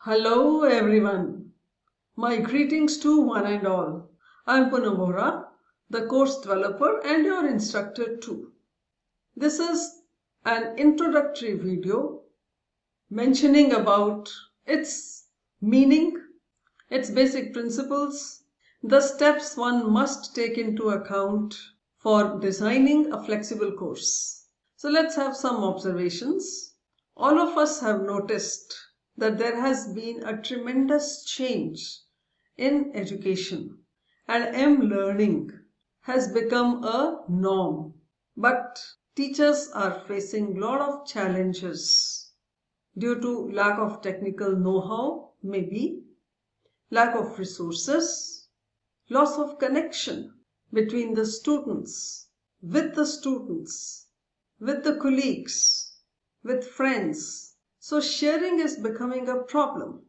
Hello everyone. My greetings to one and all. I'm Punam, the course developer and your instructor too. This is an introductory video mentioning about its meaning, its basic principles, the steps one must take into account for designing a flexible course. So let's have some observations. All of us have noticed that there has been a tremendous change in education and M-learning has become a norm. But teachers are facing a lot of challenges due to lack of technical know-how, maybe, lack of resources, loss of connection between the students, with the colleagues, with friends. So sharing is becoming a problem.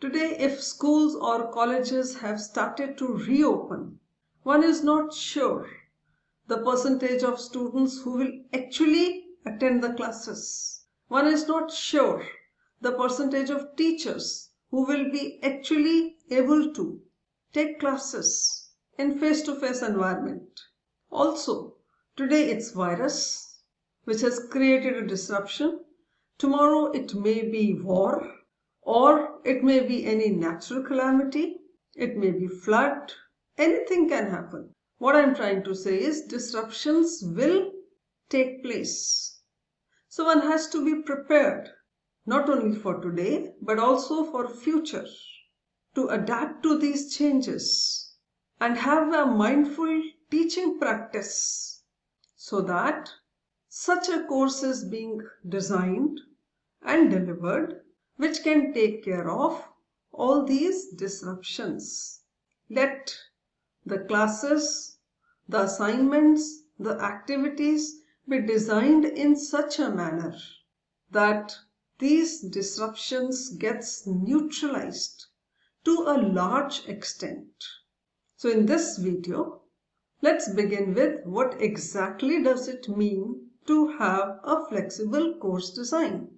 Today, if schools or colleges have started to reopen, one is not sure the percentage of students who will actually attend the classes. One is not sure the percentage of teachers who will be actually able to take classes in face-to-face environment. Also, today it's virus which has created a disruption. Tomorrow it may be war, or it may be any natural calamity, it may be flood, anything can happen. What I'm trying to say is disruptions will take place. So one has to be prepared, not only for today, but also for future, to adapt to these changes and have a mindful teaching practice so that such a course is being designed and delivered which can take care of all these disruptions. Let the classes, the assignments, the activities be designed in such a manner that these disruptions gets neutralized to a large extent. So in this video, let's begin with what exactly does it mean to have a flexible course design.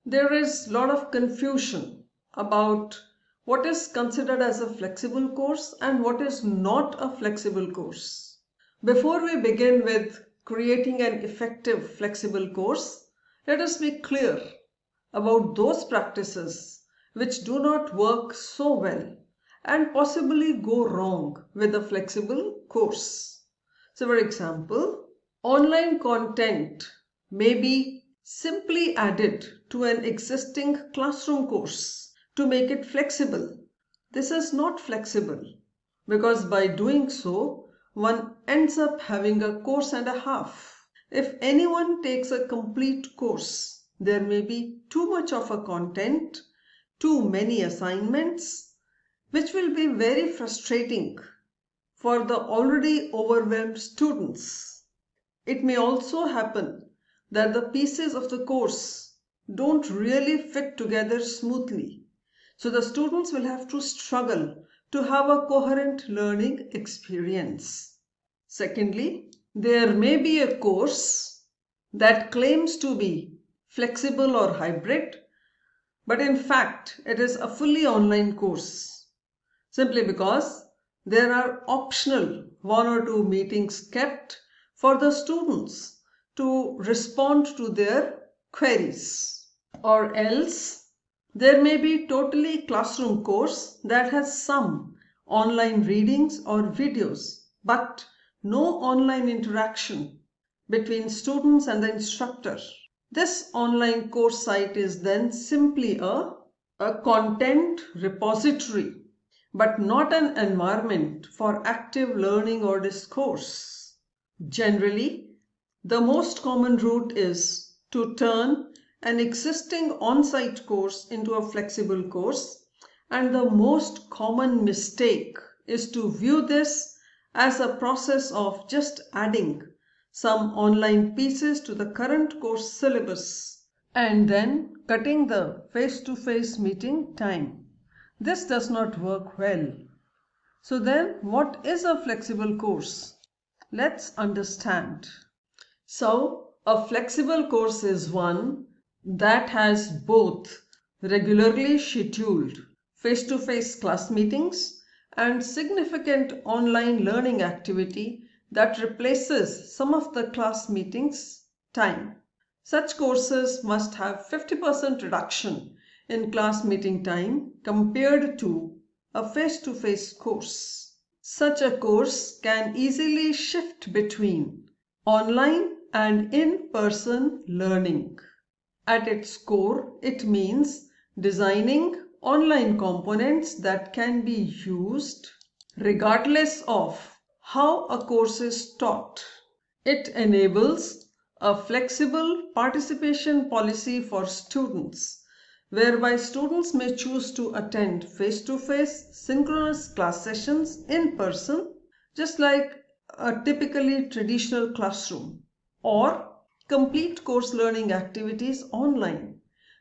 There is a lot of confusion about what is considered as a flexible course and what is not a flexible course. Before we begin with creating an effective flexible course, let us be clear about those practices which do not work so well and possibly go wrong with a flexible course. So for example, online content may be simply added to an existing classroom course to make it flexible. This is not flexible because by doing so, one ends up having a course and a half. If anyone takes a complete course, there may be too much of a content, too many assignments, which will be very frustrating for the already overwhelmed students. It may also happen that the pieces of the course don't really fit together smoothly. So the students will have to struggle to have a coherent learning experience. Secondly, there may be a course that claims to be flexible or hybrid, but in fact it is a fully online course, simply because there are optional 1 or 2 meetings kept for the students to respond to their queries. Or else, there may be totally classroom course that has some online readings or videos, but no online interaction between students and the instructor. This online course site is then simply a content repository, but not an environment for active learning or discourse. Generally, the most common route is to turn an existing on-site course into a flexible course, and the most common mistake is to view this as a process of just adding some online pieces to the current course syllabus and then cutting the face-to-face meeting time. This does not work well. So then, what is a flexible course? Let's understand. So, a flexible course is one that has both regularly scheduled face-to-face class meetings, and significant online learning activity that replaces some of the class meetings time. Such courses must have 50% reduction in class meeting time compared to a face-to-face course. Such a course can easily shift between online and in-person learning. At its core, it means designing online components that can be used regardless of how a course is taught. It enables a flexible participation policy for students, whereby students may choose to attend face-to-face synchronous class sessions in person, just like a typically traditional classroom, or complete course learning activities online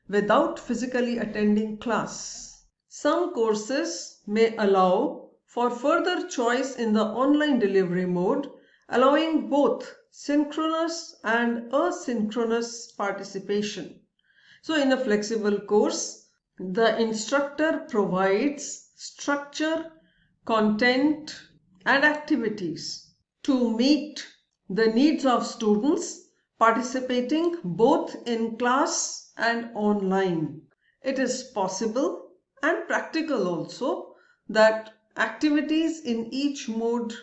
without physically attending class. Some courses may allow for further choice in the online delivery mode, allowing both synchronous and asynchronous participation. So in a flexible course, the instructor provides structure, content, and activities to meet the needs of students participating both in class and online. It is possible and practical also that activities in each mode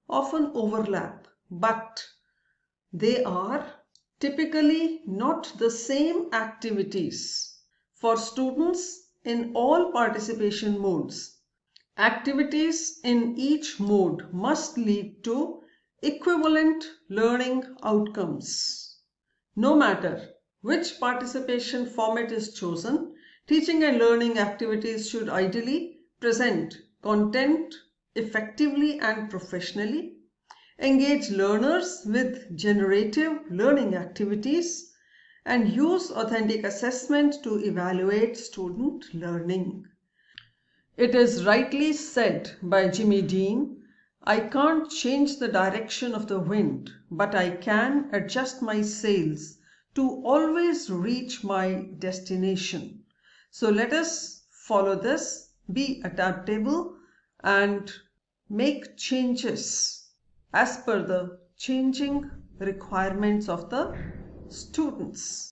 often overlap, but they are typically not the same activities for students in all participation modes. Activities in each mode must lead to equivalent learning outcomes. No matter which participation format is chosen, teaching and learning activities should ideally present content effectively and professionally, engage learners with generative learning activities, and use authentic assessment to evaluate student learning. It is rightly said by Jimmy Dean, "I can't change the direction of the wind, but I can adjust my sails to always reach my destination." So let us follow this, be adaptable, and make changes as per the changing requirements of the students.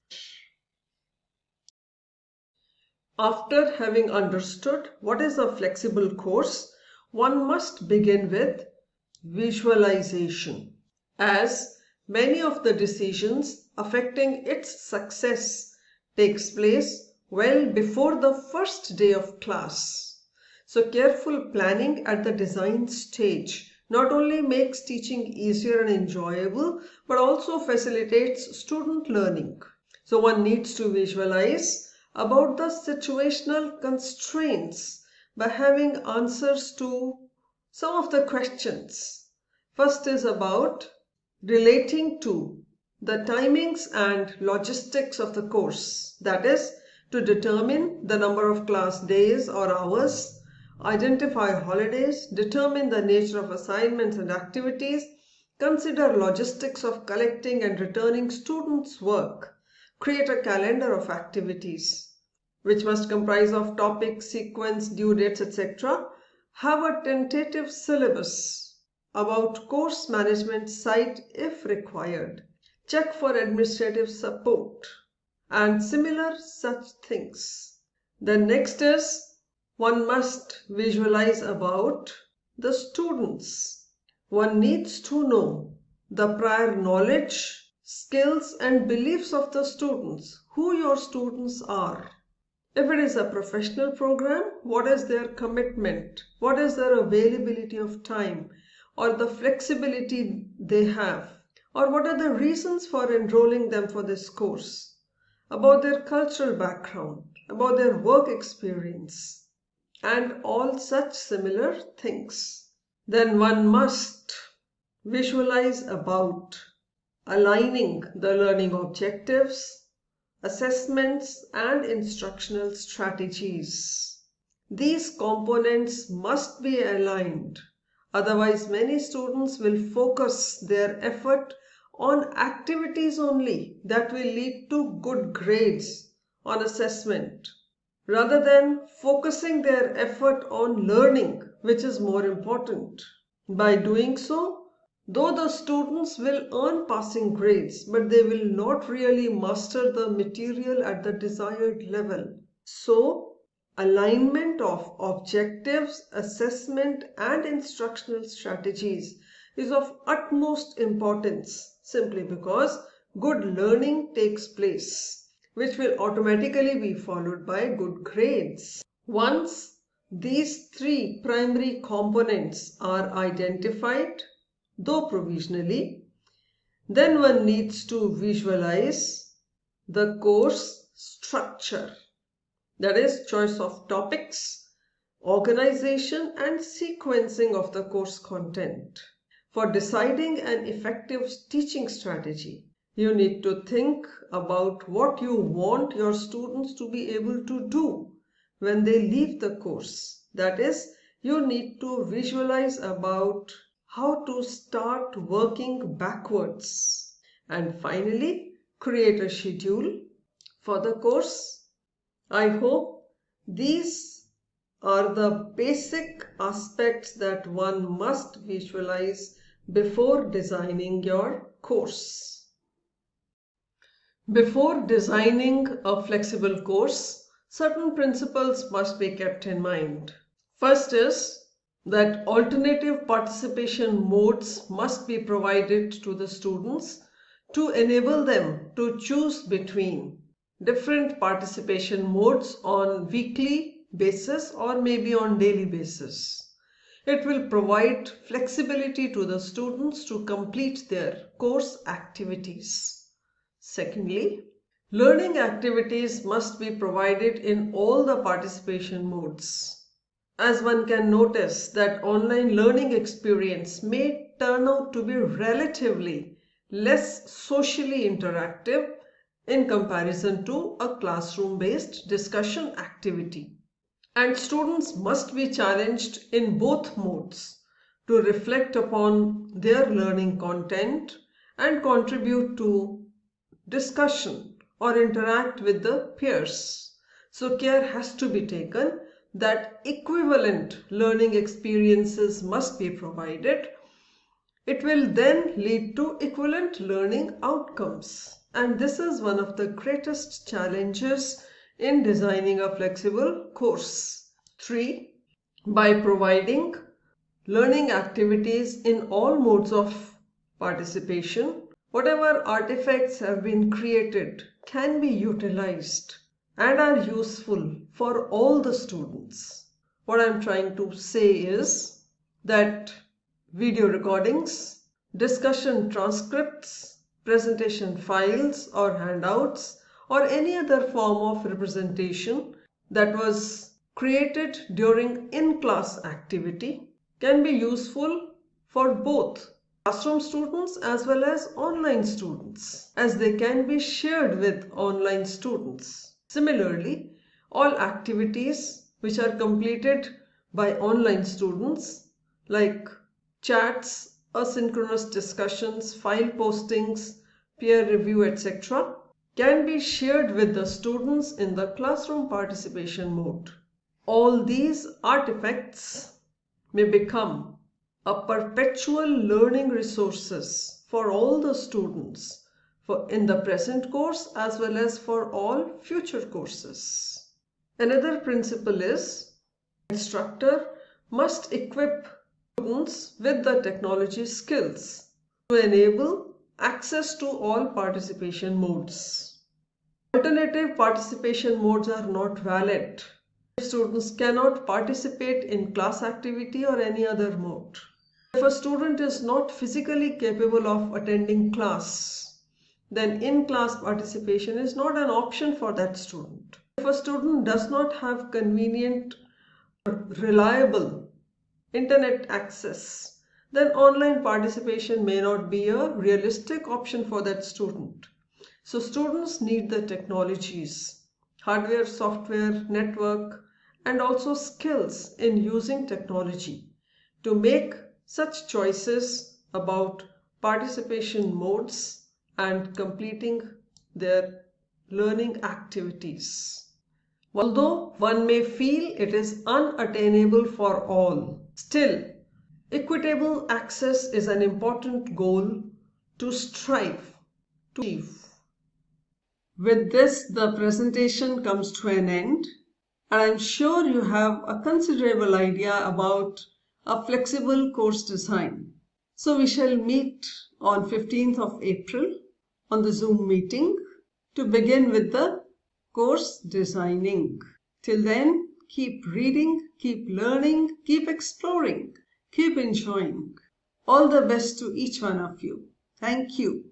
After having understood what is a flexible course, one must begin with visualization, as many of the decisions affecting its success takes place well before the first day of class. So careful planning at the design stage not only makes teaching easier and enjoyable, but also facilitates student learning. So one needs to visualize about the situational constraints by having answers to some of the questions. First is about relating to the timings and logistics of the course, that is, to determine the number of class days or hours, identify holidays, determine the nature of assignments and activities, consider logistics of collecting and returning students' work, create a calendar of activities, which must comprise of topic, sequence, due dates, etc. Have a tentative syllabus about course management site if required. Check for administrative support and similar such things. The next is one must visualize about the students. One needs to know the prior knowledge, skills and beliefs of the students, who your students are. If it is a professional program, what is their commitment? What is their availability of time or the flexibility they have? Or what are the reasons for enrolling them for this course? About their cultural background, about their work experience, and all such similar things. Then one must visualize about aligning the learning objectives, assessments, and instructional strategies. These components must be aligned, otherwise many students will focus their effort on activities only that will lead to good grades on assessment rather than focusing their effort on learning, which is more important. By doing so, though the students will earn passing grades, but they will not really master the material at the desired level. So, alignment of objectives, assessment, and instructional strategies is of utmost importance simply because good learning takes place, which will automatically be followed by good grades. Once these three primary components are identified, though provisionally, then one needs to visualize the course structure, that is, choice of topics, organization, and sequencing of the course content. For deciding an effective teaching strategy, you need to think about what you want your students to be able to do when they leave the course. That is, you need to visualize about how to start working backwards. And finally, create a schedule for the course. I hope these are the basic aspects that one must visualize before designing your course. Before designing a flexible course, certain principles must be kept in mind. First is that alternative participation modes must be provided to the students to enable them to choose between different participation modes on weekly basis or maybe on daily basis. It will provide flexibility to the students to complete their course activities. Secondly, learning activities must be provided in all the participation modes. As one can notice that online learning experience may turn out to be relatively less socially interactive in comparison to a classroom-based discussion activity. And students must be challenged in both modes to reflect upon their learning content and contribute to discussion or interact with the peers. So care has to be taken that equivalent learning experiences must be provided. It will then lead to equivalent learning outcomes. And this is one of the greatest challenges in designing a flexible course. 3. By providing learning activities in all modes of participation, whatever artifacts have been created can be utilized and are useful for all the students. What I'm trying to say is that video recordings, discussion transcripts, presentation files or handouts, or any other form of representation that was created during in-class activity can be useful for both classroom students as well as online students, as they can be shared with online students. Similarly, all activities which are completed by online students like chats, asynchronous discussions, file postings, peer review, etc., can be shared with the students in the classroom participation mode. All these artifacts may become a perpetual learning resources for all the students in the present course as well as for all future courses. Another principle is instructor must equip students with the technology skills to enable access to all participation modes. Alternative participation modes are not valid if students cannot participate in class activity or any other mode. If a student is not physically capable of attending class, then in-class participation is not an option for that student. If a student does not have convenient or reliable internet access, then online participation may not be a realistic option for that student. So students need the technologies, hardware, software, network, and also skills in using technology to make such choices about participation modes and completing their learning activities. Although one may feel it is unattainable for all, still, equitable access is an important goal to strive to achieve. With this, the presentation comes to an end, and I'm sure you have a considerable idea about a flexible course design. So we shall meet on 15th of April on the Zoom meeting to begin with the course designing. Till then, keep reading, keep learning, keep exploring, keep enjoying. All the best to each one of you. Thank you.